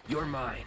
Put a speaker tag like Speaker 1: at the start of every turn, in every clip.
Speaker 1: You're mine.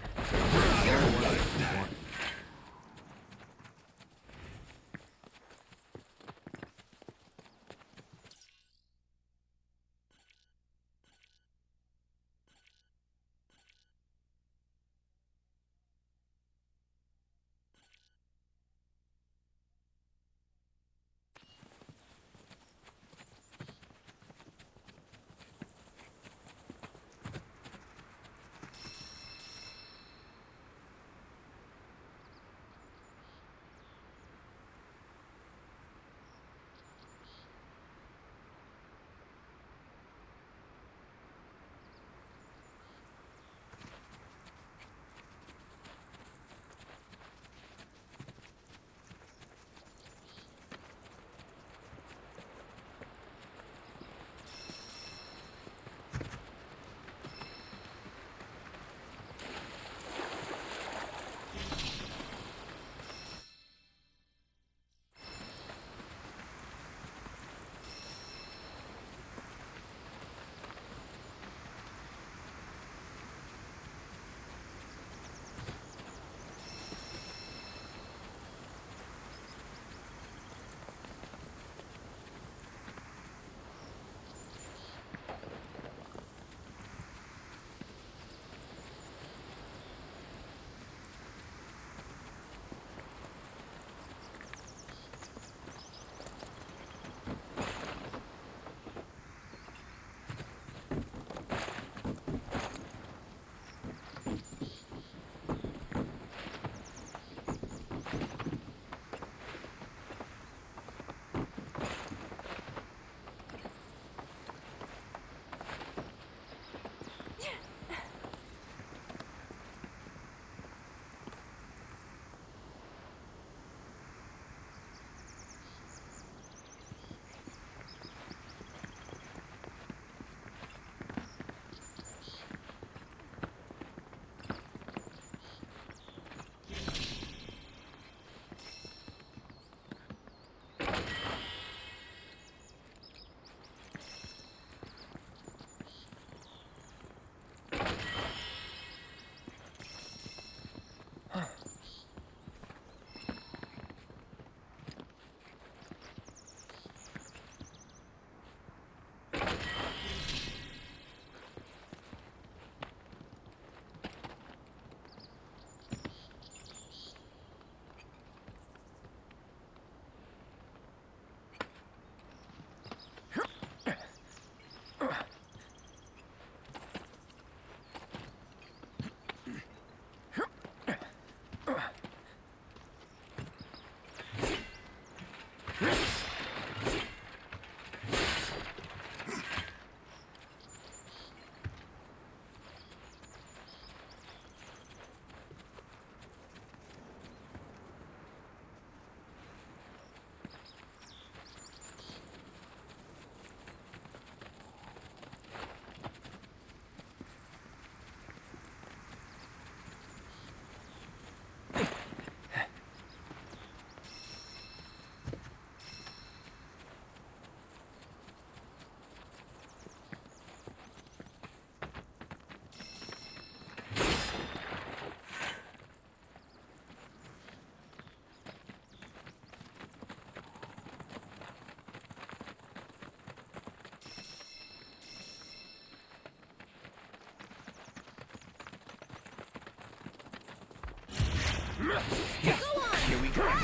Speaker 2: Go on!
Speaker 1: Here we go. All out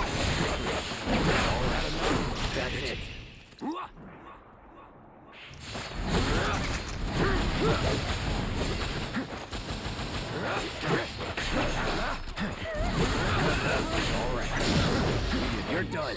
Speaker 1: of love. That's it. All right. You're done.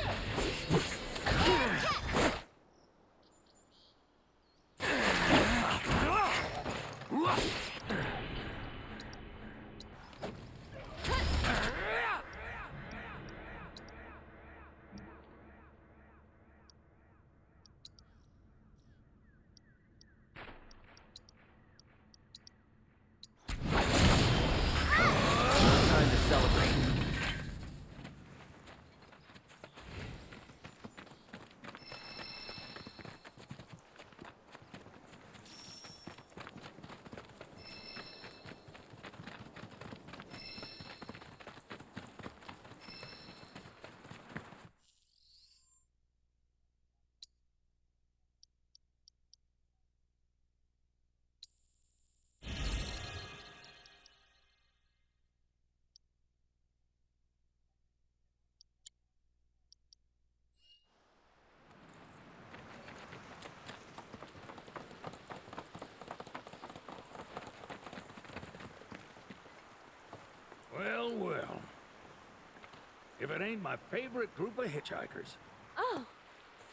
Speaker 1: if it ain't my favorite group of hitchhikers.
Speaker 2: Oh,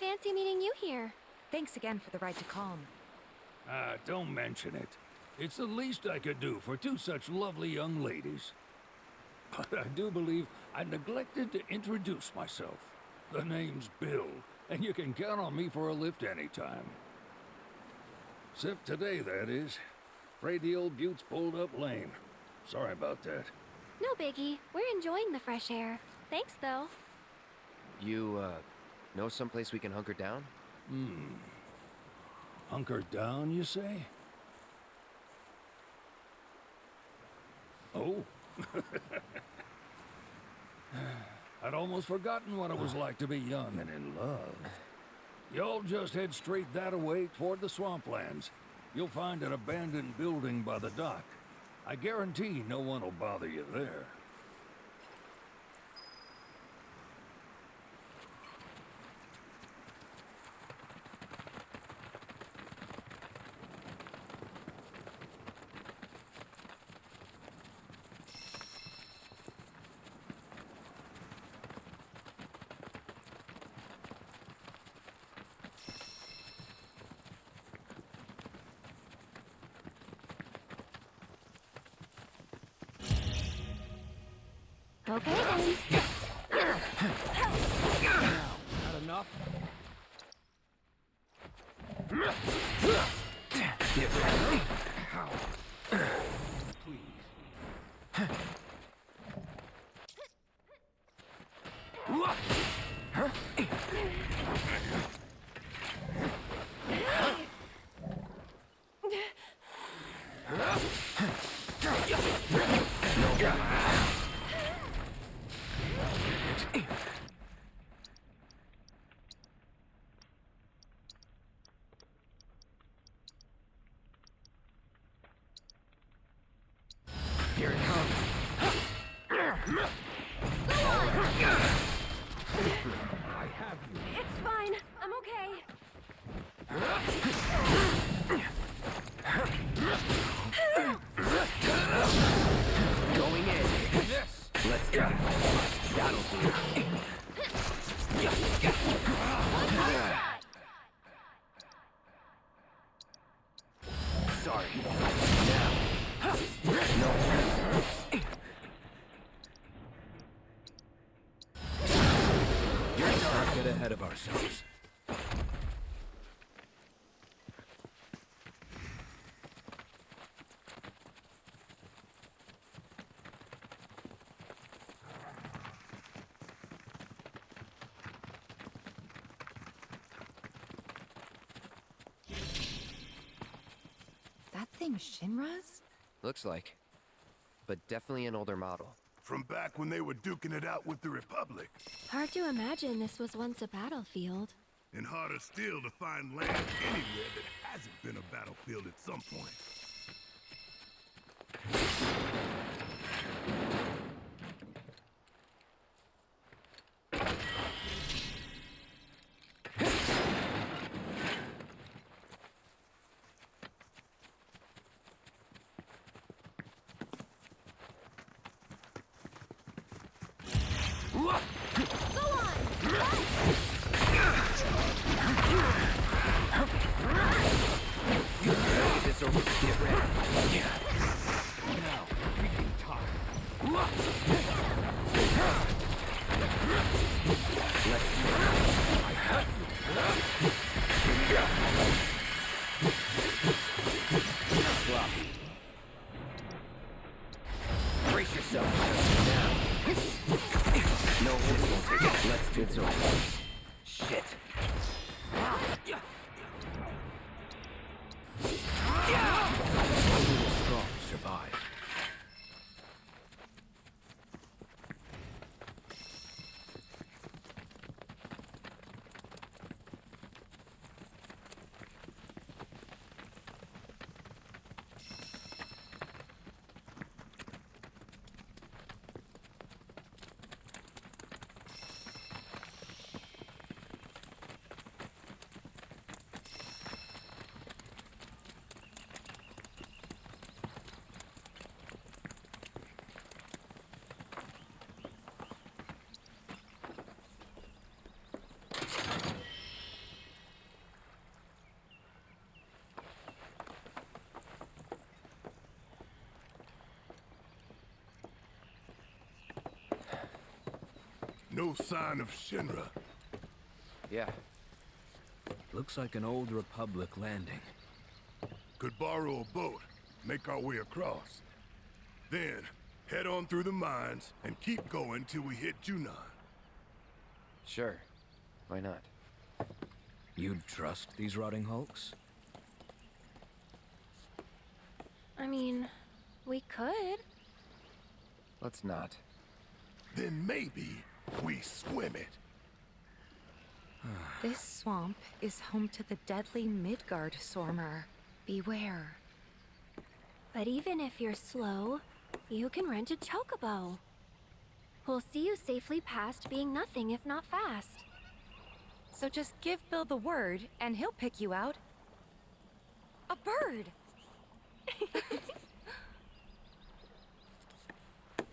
Speaker 2: fancy meeting you here.
Speaker 3: Thanks again for the ride to Calm.
Speaker 1: Don't mention it. It's the least I could do for two such lovely young ladies. But I do believe I neglected to introduce myself. The name's Bill, and you can count on me for a lift anytime. Except today, that is. Afraid the old Butte's pulled up lame. Sorry about that.
Speaker 2: No biggie. We're enjoying the fresh air. Thanks, though.
Speaker 4: You, know someplace we can hunker down?
Speaker 1: Hunker down, you say? Oh. I'd almost forgotten what it was like to be young and in love. Y'all just head straight that-a-way toward the swamplands. You'll find an abandoned building by the dock. I guarantee no one will bother you there.
Speaker 2: Okay, then.
Speaker 1: Not enough?
Speaker 4: Get ready.
Speaker 1: Please.
Speaker 4: Here it comes.
Speaker 1: I have you.
Speaker 2: It's fine. I'm okay.
Speaker 4: Going in.
Speaker 1: Yes!
Speaker 4: Let's go. That'll do. Sorry. Now. No.
Speaker 1: You're not get ahead of ourselves.
Speaker 3: That thing Shinra's?
Speaker 4: Looks like. But definitely an older model.
Speaker 5: From back when they were duking it out with the Republic.
Speaker 2: Hard to imagine this was once a battlefield.
Speaker 5: And harder still to find land anywhere that hasn't been a battlefield at some point.
Speaker 4: This over. Get ready.
Speaker 1: Now, we can talk.
Speaker 4: Let's go.
Speaker 1: I have you.
Speaker 4: Sloppy. Brace yourself. Now. No, this won't take it. Let's do it. Shit.
Speaker 1: Only the strong survive.
Speaker 5: No sign of Shinra.
Speaker 4: Yeah.
Speaker 1: Looks like an old Republic landing.
Speaker 5: Could borrow a boat, make our way across. Then, head on through the mines and keep going till we hit Junon.
Speaker 4: Sure. Why not?
Speaker 1: You'd trust these rotting hulks?
Speaker 2: I mean, we could.
Speaker 4: Let's not.
Speaker 5: Then maybe we swim it.
Speaker 3: This swamp is home to the deadly Midgard Sormer. Beware.
Speaker 2: But even if you're slow, you can rent a chocobo. We'll see you safely past being nothing if not fast.
Speaker 3: So just give Bill the word, and he'll pick you out. A bird!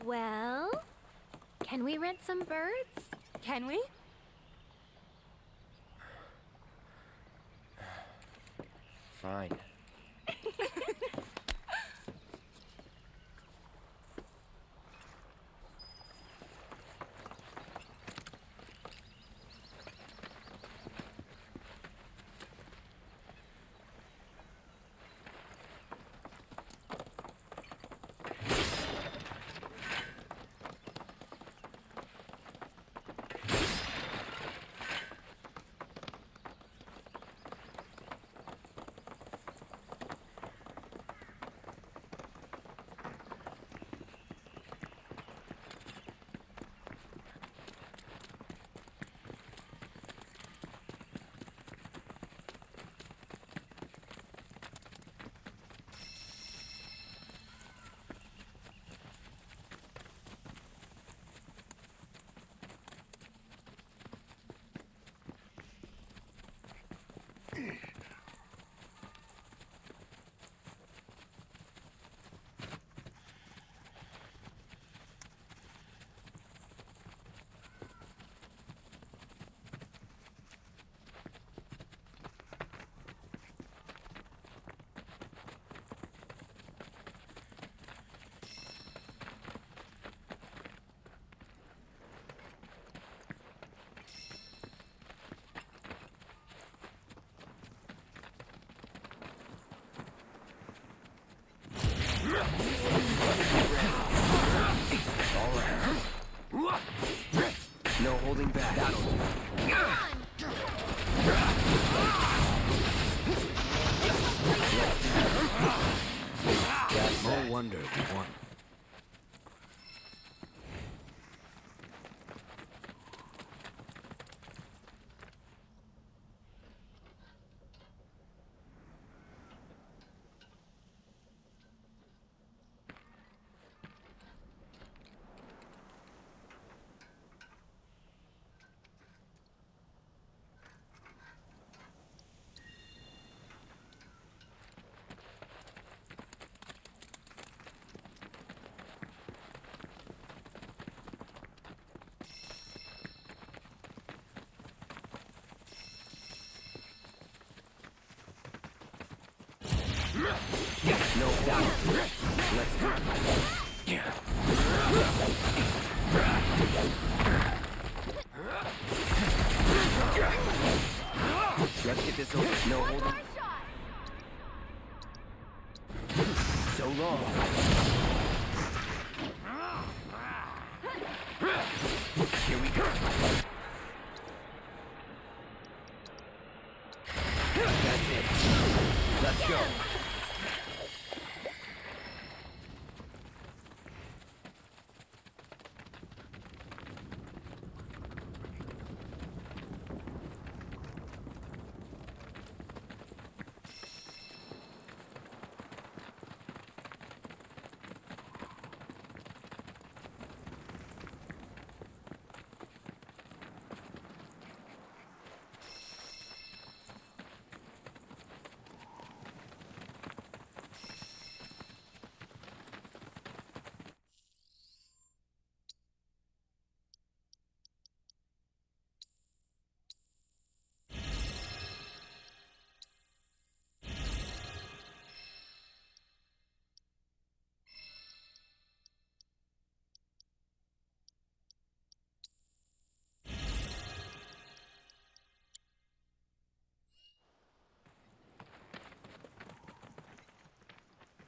Speaker 2: Well, can we rent some birds?
Speaker 3: Can we?
Speaker 4: Fine. No holding back. That'll do.
Speaker 1: No wonder we won.
Speaker 4: No doubt. Let's go. Let's get this over. No holding. So long. Here we go. That's it. Let's go.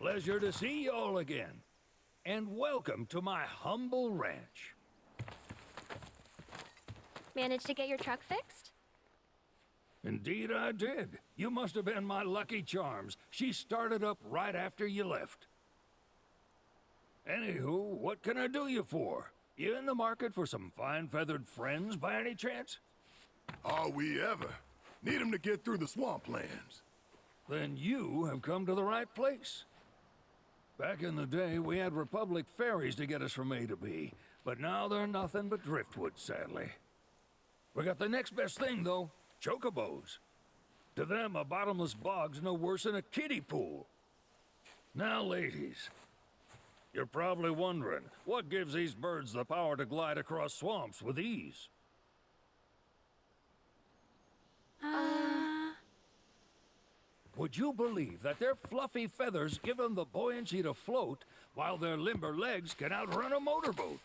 Speaker 1: Pleasure to see y'all again. And welcome to my humble ranch.
Speaker 2: Managed to get your truck fixed?
Speaker 1: Indeed I did. You must have been my lucky charms. She started up right after you left. Anywho, what can I do you for? You in the market for some fine-feathered friends by any chance?
Speaker 5: Are we ever? Need 'em to get through the swamplands.
Speaker 1: Then you have come to the right place. Back in the day, we had Republic ferries to get us from A to B, but now they're nothing but driftwood, sadly. We got the next best thing, though, chocobos. To them, a bottomless bog's no worse than a kiddie pool. Now, ladies, you're probably wondering, what gives these birds the power to glide across swamps with ease? Would you believe that their fluffy feathers give them the buoyancy to float, while their limber legs can outrun a motorboat?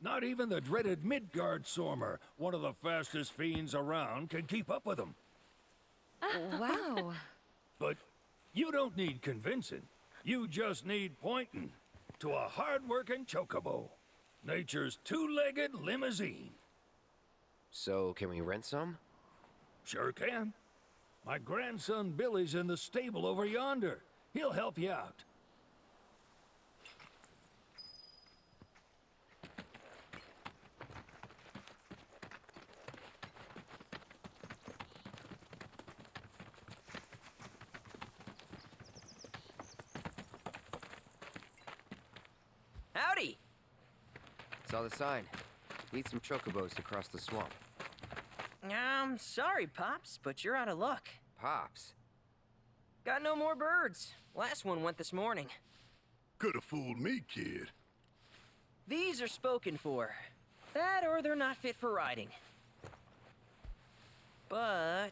Speaker 1: Not even the dreaded Midgard Sormer, one of the fastest fiends around, can keep up with them.
Speaker 3: Wow.
Speaker 1: But you don't need convincing. You just need pointing to a hard-working chocobo. Nature's two-legged limousine.
Speaker 4: So, can we rent some?
Speaker 1: Sure can. My grandson Billy's in the stable over yonder. He'll help you out.
Speaker 6: Howdy!
Speaker 4: Saw the sign. Need some chocobos to cross the swamp.
Speaker 6: Sorry, Pops, but you're out of luck.
Speaker 4: Pops.
Speaker 6: Got no more birds. Last one went this morning.
Speaker 5: Could have fooled me, kid.
Speaker 6: These are spoken for. That or they're not fit for riding. But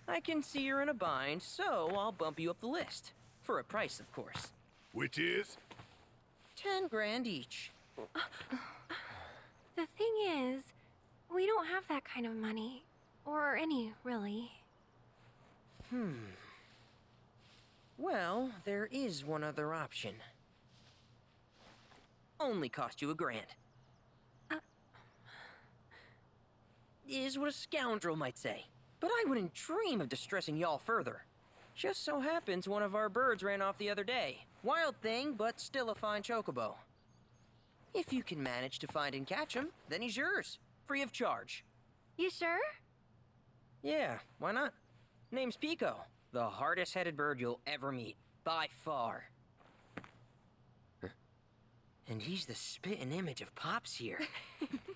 Speaker 6: I can see you're in a bind, so I'll bump you up the list. For a price, of course.
Speaker 5: Which is?
Speaker 6: 10 grand each.
Speaker 2: The thing is, we don't have that kind of money. Or any, really.
Speaker 6: Well, there is one other option. Only cost you $1,000. Is what a scoundrel might say. But I wouldn't dream of distressing y'all further. Just so happens one of our birds ran off the other day. Wild thing, but still a fine chocobo. If you can manage to find and catch him, then he's yours. Free of charge.
Speaker 2: You sure?
Speaker 6: Yeah, why not? Name's Pico. The hardest-headed bird you'll ever meet. By far. And he's the spitting image of Pops here.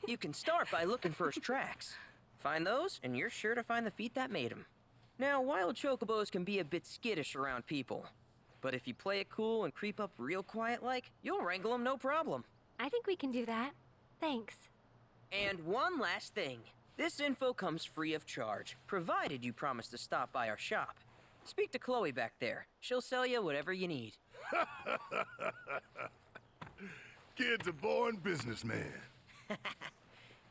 Speaker 6: You can start by looking for his tracks. Find those, and you're sure to find the feet that made him. Now, wild chocobos can be a bit skittish around people. But if you play it cool and creep up real quiet-like, you'll wrangle them no problem.
Speaker 2: I think we can do that. Thanks.
Speaker 6: And one last thing. This info comes free of charge, provided you promise to stop by our shop. Speak to Chloe back there. She'll sell you whatever you need.
Speaker 5: Kid's a born businessman.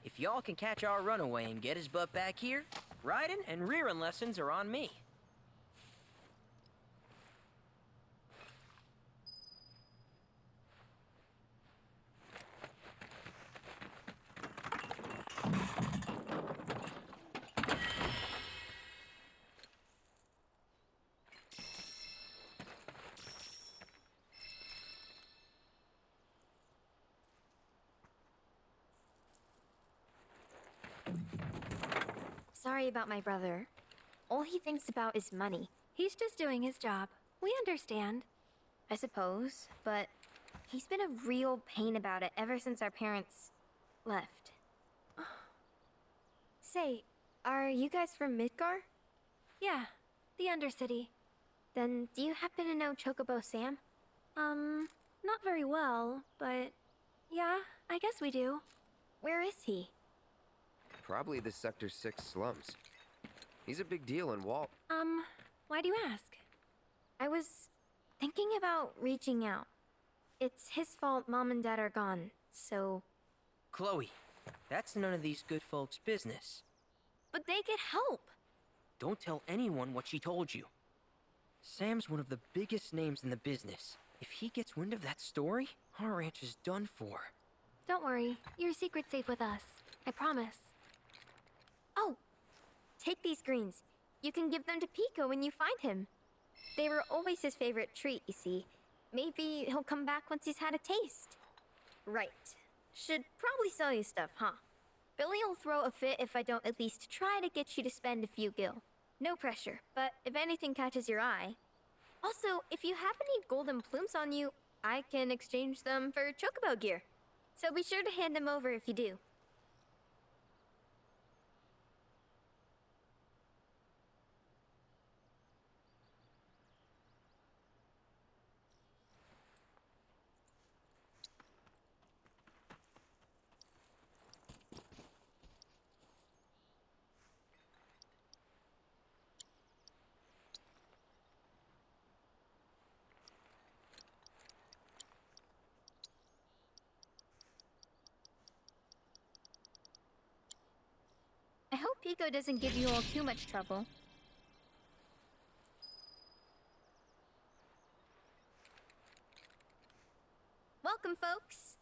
Speaker 6: If y'all can catch our runaway and get his butt back here, riding and rearing lessons are on me.
Speaker 7: Sorry about my brother. All he thinks about is money,
Speaker 2: He's just doing his job. We understand.
Speaker 7: I suppose, but he's been a real pain about it ever since our parents left. Say, are you guys from Midgar?
Speaker 2: Yeah, the Undercity.
Speaker 7: Then do you happen to know Chocobo Sam?
Speaker 2: Not very well, but yeah, I guess we do.
Speaker 7: Where is he?
Speaker 4: Probably the Sector 6 slums. He's a big deal in Walt.
Speaker 2: Why do you ask?
Speaker 7: I was thinking about reaching out. It's his fault Mom and Dad are gone, so...
Speaker 6: Chloe, that's none of these good folks' business.
Speaker 7: But they get help!
Speaker 6: Don't tell anyone what she told you. Sam's one of the biggest names in the business. If he gets wind of that story, our ranch is done for.
Speaker 2: Don't worry, your secret's safe with us. I promise.
Speaker 7: Oh, take these greens. You can give them to Pico when you find him. They were always his favorite treat, you see. Maybe he'll come back once he's had a taste. Right. Should probably sell you stuff, huh? Billy'll throw a fit if I don't at least try to get you to spend a few gil. No pressure, but if anything catches your eye. Also, if you have any golden plumes on you, I can exchange them for chocobo gear. So be sure to hand them over if you do. I hope Pico doesn't give you all too much trouble. Welcome, folks!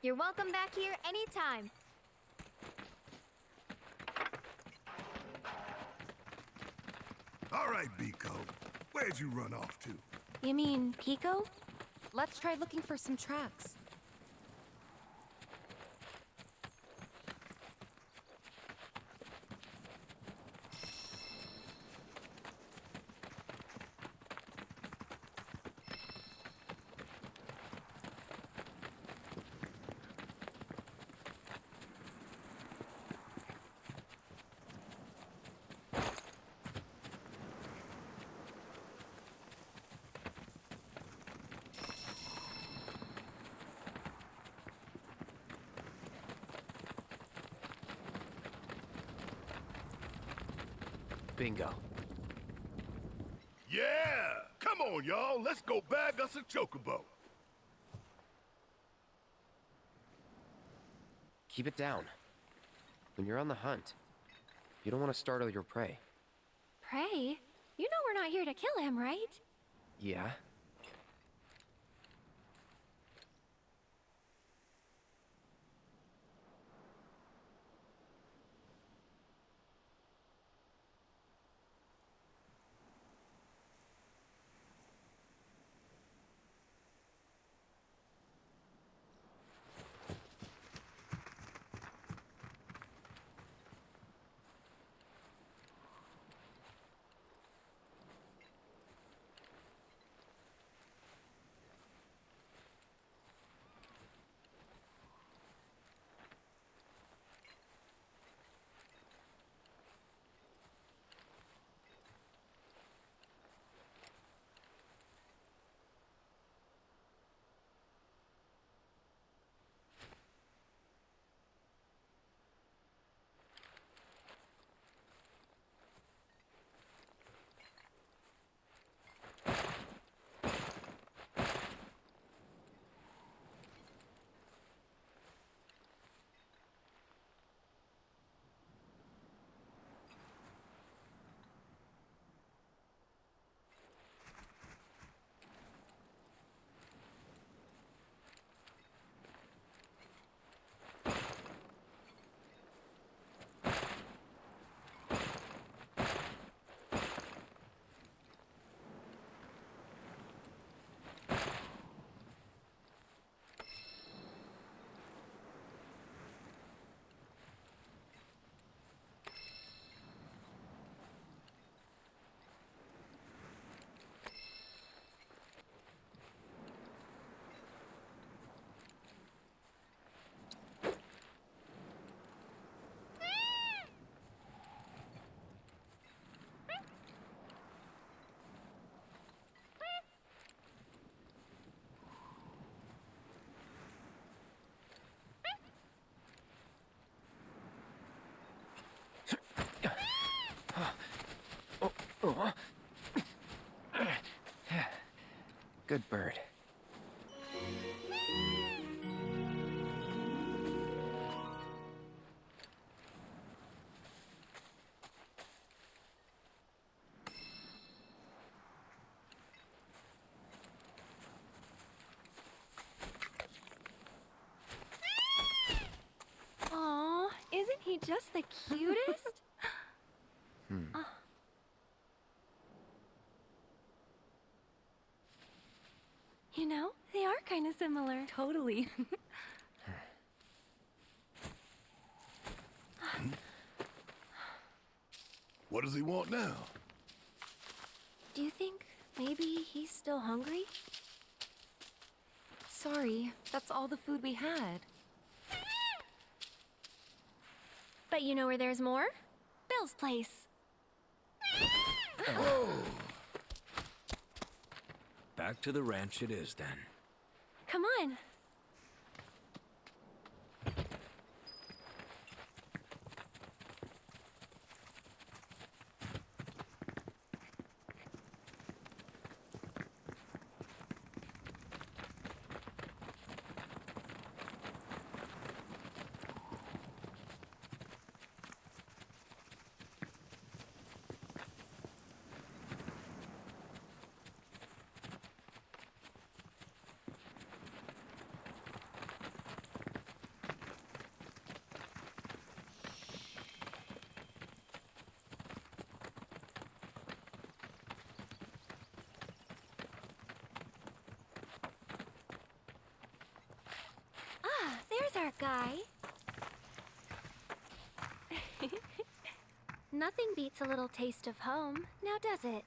Speaker 7: You're welcome back here anytime.
Speaker 5: All right, Biko. Where'd you run off to?
Speaker 2: You mean Pico?
Speaker 3: Let's try looking for some tracks.
Speaker 4: Bingo.
Speaker 5: Yeah! Come on, y'all. Let's go bag us a chocobo.
Speaker 4: Keep it down. When you're on the hunt, you don't want to startle your prey.
Speaker 2: Prey? You know we're not here to kill him, right?
Speaker 4: Yeah? Good bird.
Speaker 2: Aw, isn't he just the cutest? You know, they are kind of similar.
Speaker 3: Totally.
Speaker 5: What does he want now?
Speaker 2: Do you think maybe he's still hungry?
Speaker 3: Sorry, that's all the food we had.
Speaker 2: But you know where there's more? Bill's place.
Speaker 1: Back to the ranch it is, then.
Speaker 2: Come on. There's our guy. Nothing beats a little taste of home, now does it?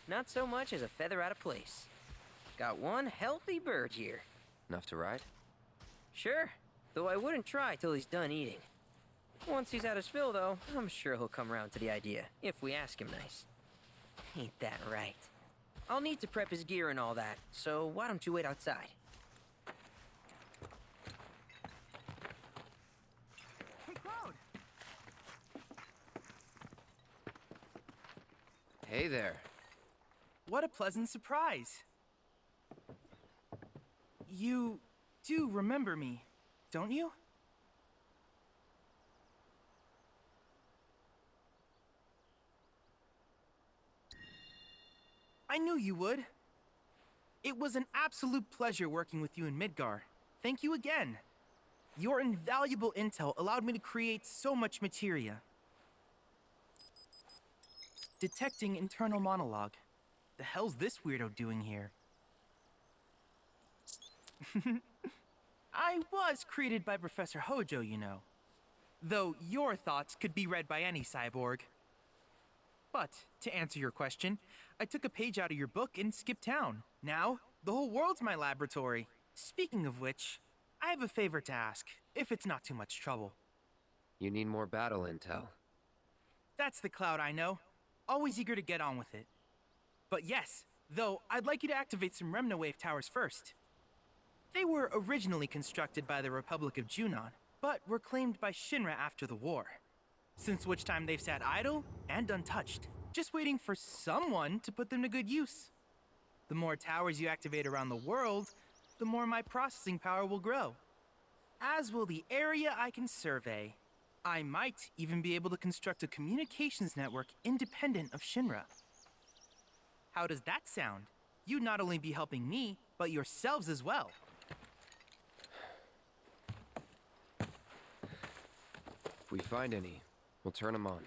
Speaker 6: Not so much as a feather out of place. Got one healthy bird here.
Speaker 4: Enough to ride?
Speaker 6: Sure, though I wouldn't try till he's done eating. Once he's had his fill, though, I'm sure he'll come around to the idea, if we ask him nice. Ain't that right? I'll need to prep his gear and all that, so why don't you wait outside?
Speaker 8: Hey, Cloud!
Speaker 4: Hey there.
Speaker 8: What a pleasant surprise. You do remember me, don't you? I knew you would. It was an absolute pleasure working with you in Midgar. Thank you again. Your invaluable intel allowed me to create so much materia. Detecting internal monologue. The hell's this weirdo doing here? I was created by Professor Hojo, you know. Though your thoughts could be read by any cyborg. But, to answer your question, I took a page out of your book and skipped town. Now, the whole world's my laboratory. Speaking of which, I have a favor to ask, if it's not too much trouble.
Speaker 4: You need more battle intel.
Speaker 8: That's the Cloud I know. Always eager to get on with it. But yes, though, I'd like you to activate some Remnawave towers first. They were originally constructed by the Republic of Junon, but were claimed by Shinra after the war. Since which time they've sat idle and untouched, just waiting for someone to put them to good use. The more towers you activate around the world, the more my processing power will grow. As will the area I can survey. I might even be able to construct a communications network independent of Shinra. How does that sound? You'd not only be helping me, but yourselves as well.
Speaker 4: If we find any, we'll turn them on.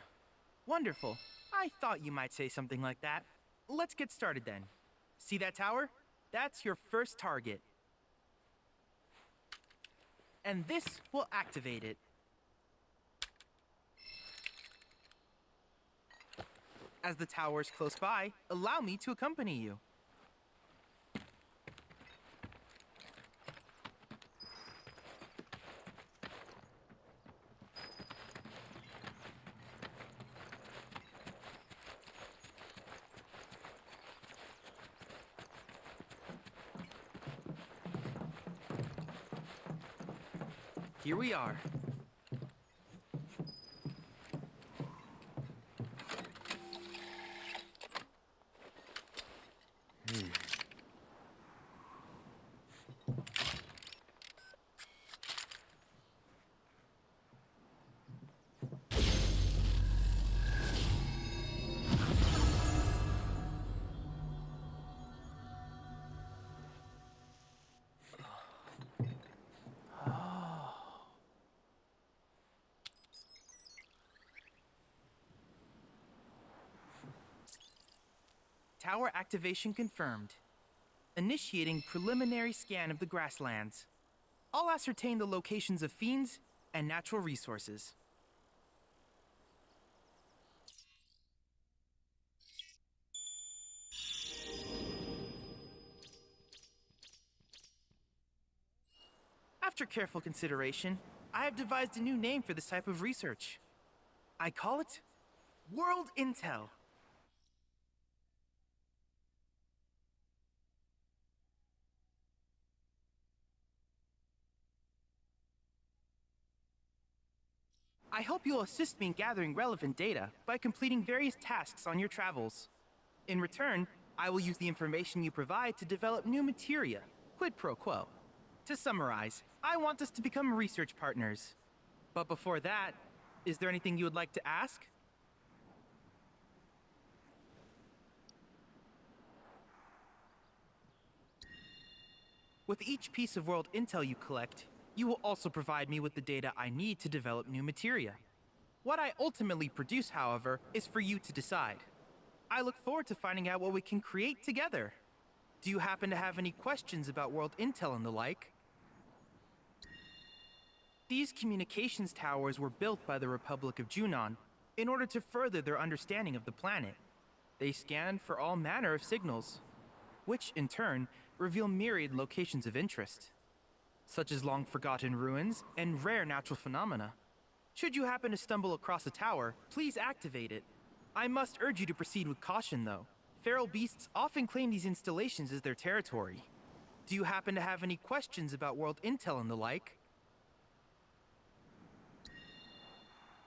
Speaker 8: Wonderful. I thought you might say something like that. Let's get started then. See that tower? That's your first target. And this will activate it. As the tower's close by, allow me to accompany you. Here we are. Tower activation confirmed. Initiating preliminary scan of the grasslands. I'll ascertain the locations of fiends and natural resources. After careful consideration, I have devised a new name for this type of research. I call it World Intel. I hope you'll assist me in gathering relevant data by completing various tasks on your travels. In return, I will use the information you provide to develop new materia, quid pro quo. To summarize, I want us to become research partners. But before that, is there anything you would like to ask? With each piece of world intel you collect, you will also provide me with the data I need to develop new materia. What I ultimately produce, however, is for you to decide. I look forward to finding out what we can create together. Do you happen to have any questions about world intel and the like? These communications towers were built by the Republic of Junon in order to further their understanding of the planet. They scan for all manner of signals, which in turn reveal myriad locations of interest, such as long-forgotten ruins and rare natural phenomena. Should you happen to stumble across a tower, please activate it. I must urge you to proceed with caution, though. Feral beasts often claim these installations as their territory. Do you happen to have any questions about world intel and the like?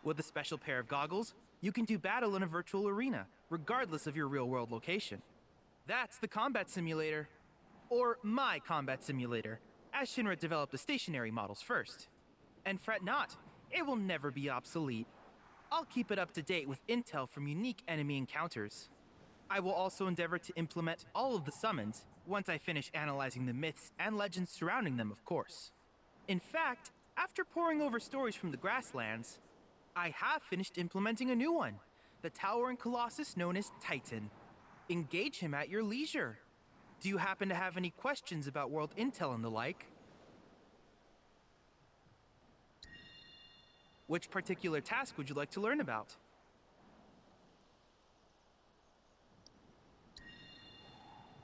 Speaker 8: With a special pair of goggles, you can do battle in a virtual arena, regardless of your real-world location. That's the combat simulator. Or my combat simulator, as Shinra developed the stationary models first. And fret not, it will never be obsolete. I'll keep it up to date with intel from unique enemy encounters. I will also endeavor to implement all of the summons once I finish analyzing the myths and legends surrounding them, of course. In fact, after poring over stories from the grasslands, I have finished implementing a new one, the towering colossus known as Titan. Engage him at your leisure. Do you happen to have any questions about world intel and the like? Which particular task would you like to learn about?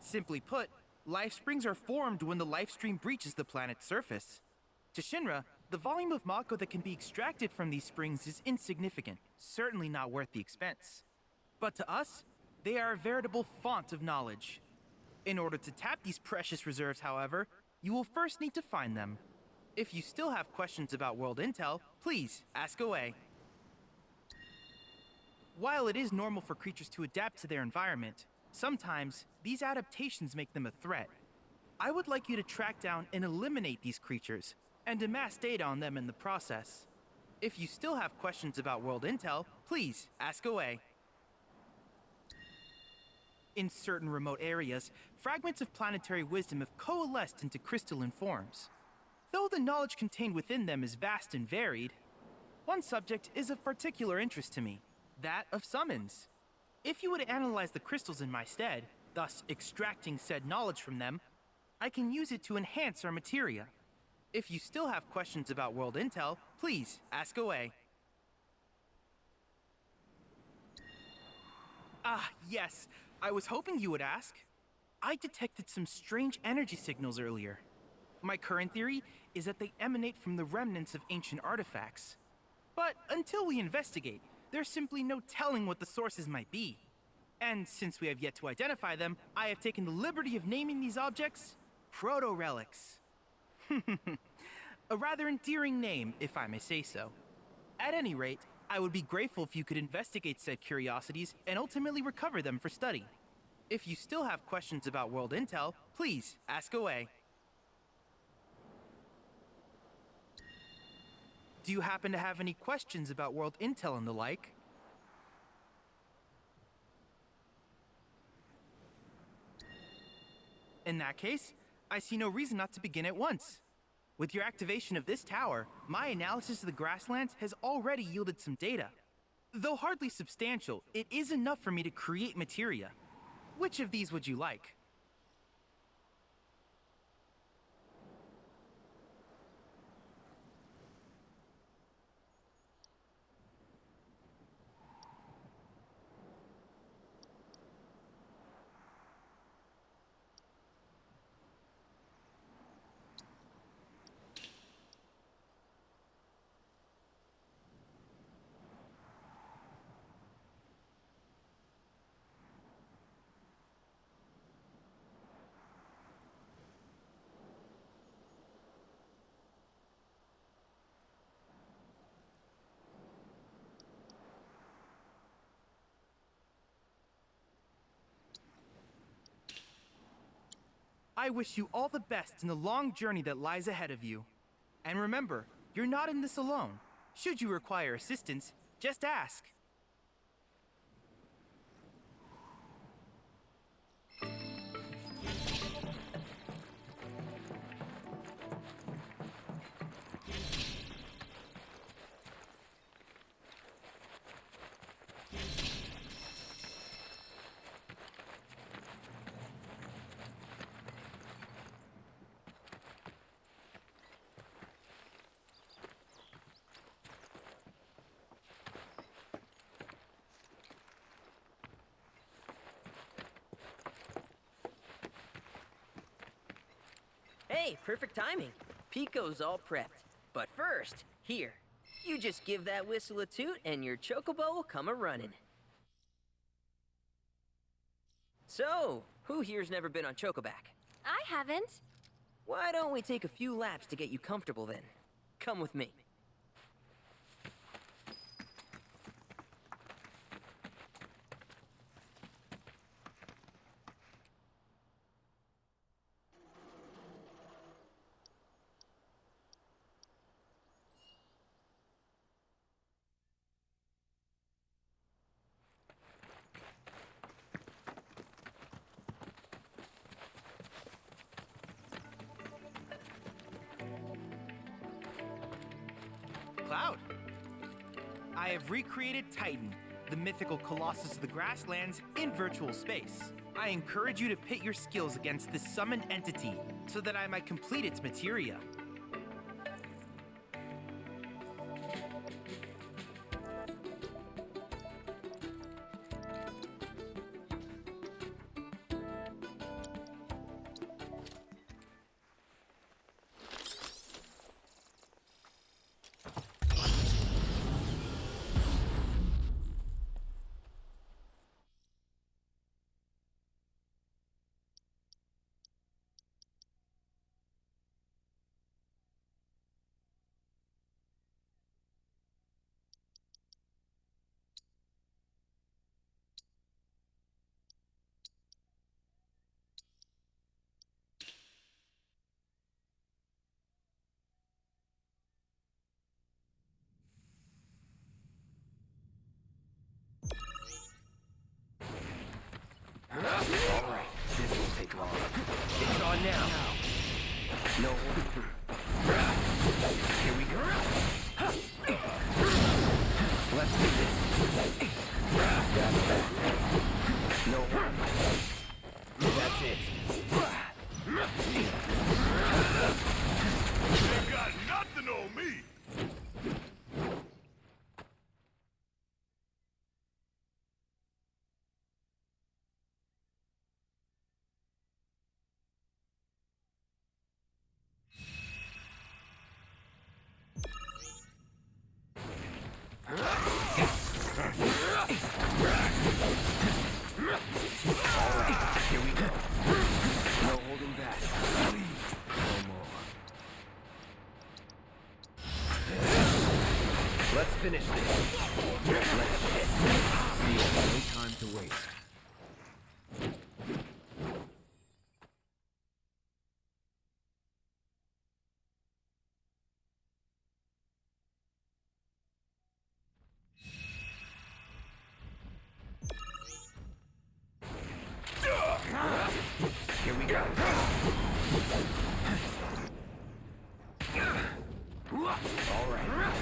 Speaker 8: Simply put, life springs are formed when the life stream breaches the planet's surface. To Shinra, the volume of Mako that can be extracted from these springs is insignificant, certainly not worth the expense. But to us, they are a veritable font of knowledge. In order to tap these precious reserves, however, you will first need to find them. If you still have questions about world intel, please ask away. While it is normal for creatures to adapt to their environment, sometimes these adaptations make them a threat. I would like you to track down and eliminate these creatures, and amass data on them in the process. If you still have questions about world intel, please ask away. In certain remote areas, fragments of planetary wisdom have coalesced into crystalline forms. Though the knowledge contained within them is vast and varied, one subject is of particular interest to me, that of summons. If you would analyze the crystals in my stead, thus extracting said knowledge from them, I can use it to enhance our materia. If you still have questions about world intel, please ask away. Ah, yes, I was hoping you would ask. I detected some strange energy signals earlier. My current theory is that they emanate from the remnants of ancient artifacts. But until we investigate, there's simply no telling what the sources might be. And since we have yet to identify them, I have taken the liberty of naming these objects proto-relics. A rather endearing name, if I may say so. At any rate, I would be grateful if you could investigate said curiosities and ultimately recover them for study. If you still have questions about world intel, please ask away. Do you happen to have any questions about world intel and the like? In that case, I see no reason not to begin at once. With your activation of this tower, my analysis of the grasslands has already yielded some data. Though hardly substantial, it is enough for me to create materia. Which of these would you like? I wish you all the best in the long journey that lies ahead of you. And remember, you're not in this alone. Should you require assistance, just ask.
Speaker 6: Hey, perfect timing. Pico's all prepped. But first, here. You just give that whistle a toot and your chocobo will come a-running. So, who here's never been on Chocoback?
Speaker 2: I haven't.
Speaker 6: Why don't we take a few laps to get you comfortable then? Come with me.
Speaker 8: Cloud. I have recreated Titan, the mythical colossus of the grasslands, in virtual space. I encourage you to pit your skills against this summoned entity so that I might complete its materia.
Speaker 4: Alright, this won't take long. It's on now. No one. Here we go. Let's do this. That's that. No one. That's it.
Speaker 5: You got nothing on me!
Speaker 4: Here we go. No holding back. No more. Let's finish this. Let's hit. No time to waste. Here we go. All right. Now.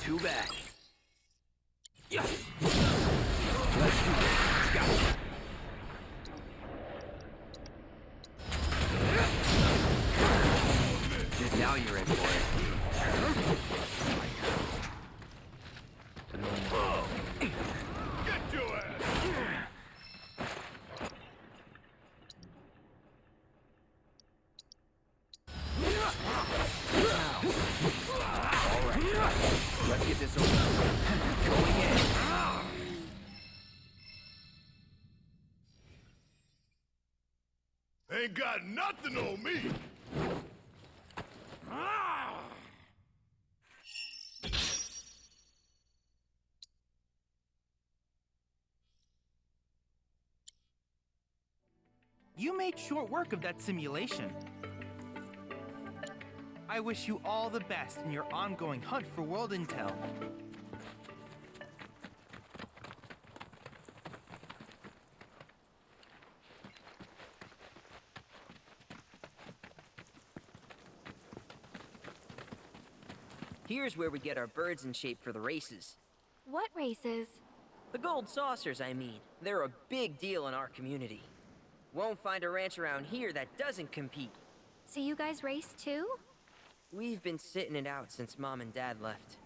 Speaker 4: Too bad. Yeah. Let's do this. Go. Just now you're in for it.
Speaker 5: Get your ass!
Speaker 4: All right. Let's get this over. Going in.
Speaker 5: Ain't got nothing on me!
Speaker 8: You made short work of that simulation. I wish you all the best in your ongoing hunt for world intel.
Speaker 6: Here's where we get our birds in shape for the races.
Speaker 2: What races?
Speaker 6: The gold saucers, I mean. They're a big deal in our community. Won't find a ranch around here that doesn't compete.
Speaker 2: So you guys race too?
Speaker 6: We've been sitting it out since Mom and Dad left.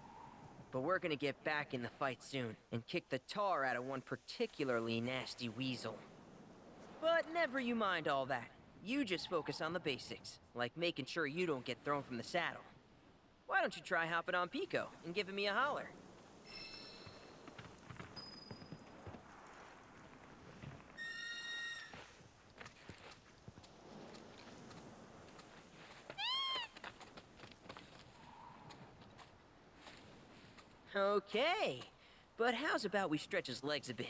Speaker 6: But we're gonna get back in the fight soon and kick the tar out of one particularly nasty weasel. But never you mind all that. You just focus on the basics, like making sure you don't get thrown from the saddle. Why don't you try hopping on Pico and giving me a holler? Okay, but how's about we stretch his legs a bit?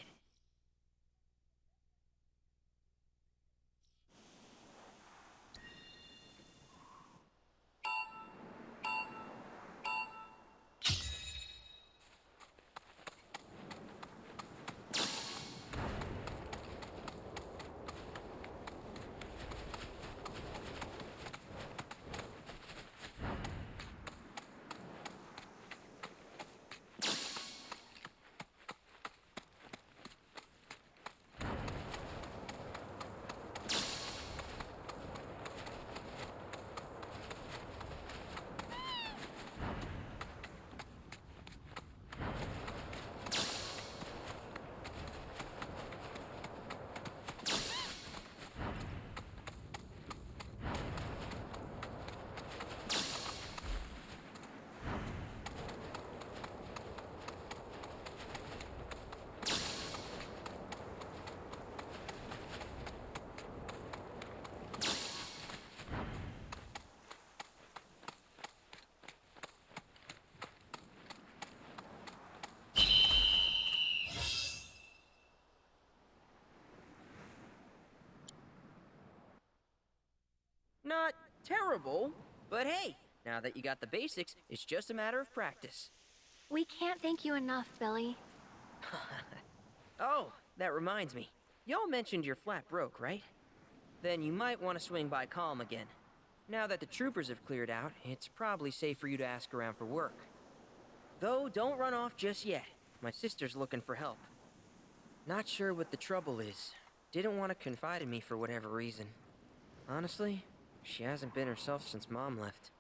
Speaker 6: Not terrible, but hey, now that you got the basics, it's just a matter of practice.
Speaker 2: We can't thank you enough, Billy.
Speaker 6: Oh, that reminds me. Y'all mentioned your flat broke, right? Then you might want to swing by Calm again. Now that the troopers have cleared out, it's probably safe for you to ask around for work. Though, don't run off just yet. My sister's looking for help. Not sure what the trouble is. Didn't want to confide in me for whatever reason. Honestly, she hasn't been herself since Mom left.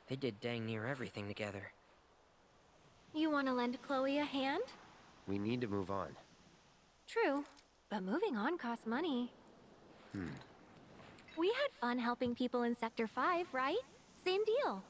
Speaker 6: They did dang near everything together.
Speaker 2: You want to lend Chloe a hand?
Speaker 4: We need to move on.
Speaker 2: True, but moving on costs money. We had fun helping people in Sector 5, right? Same deal.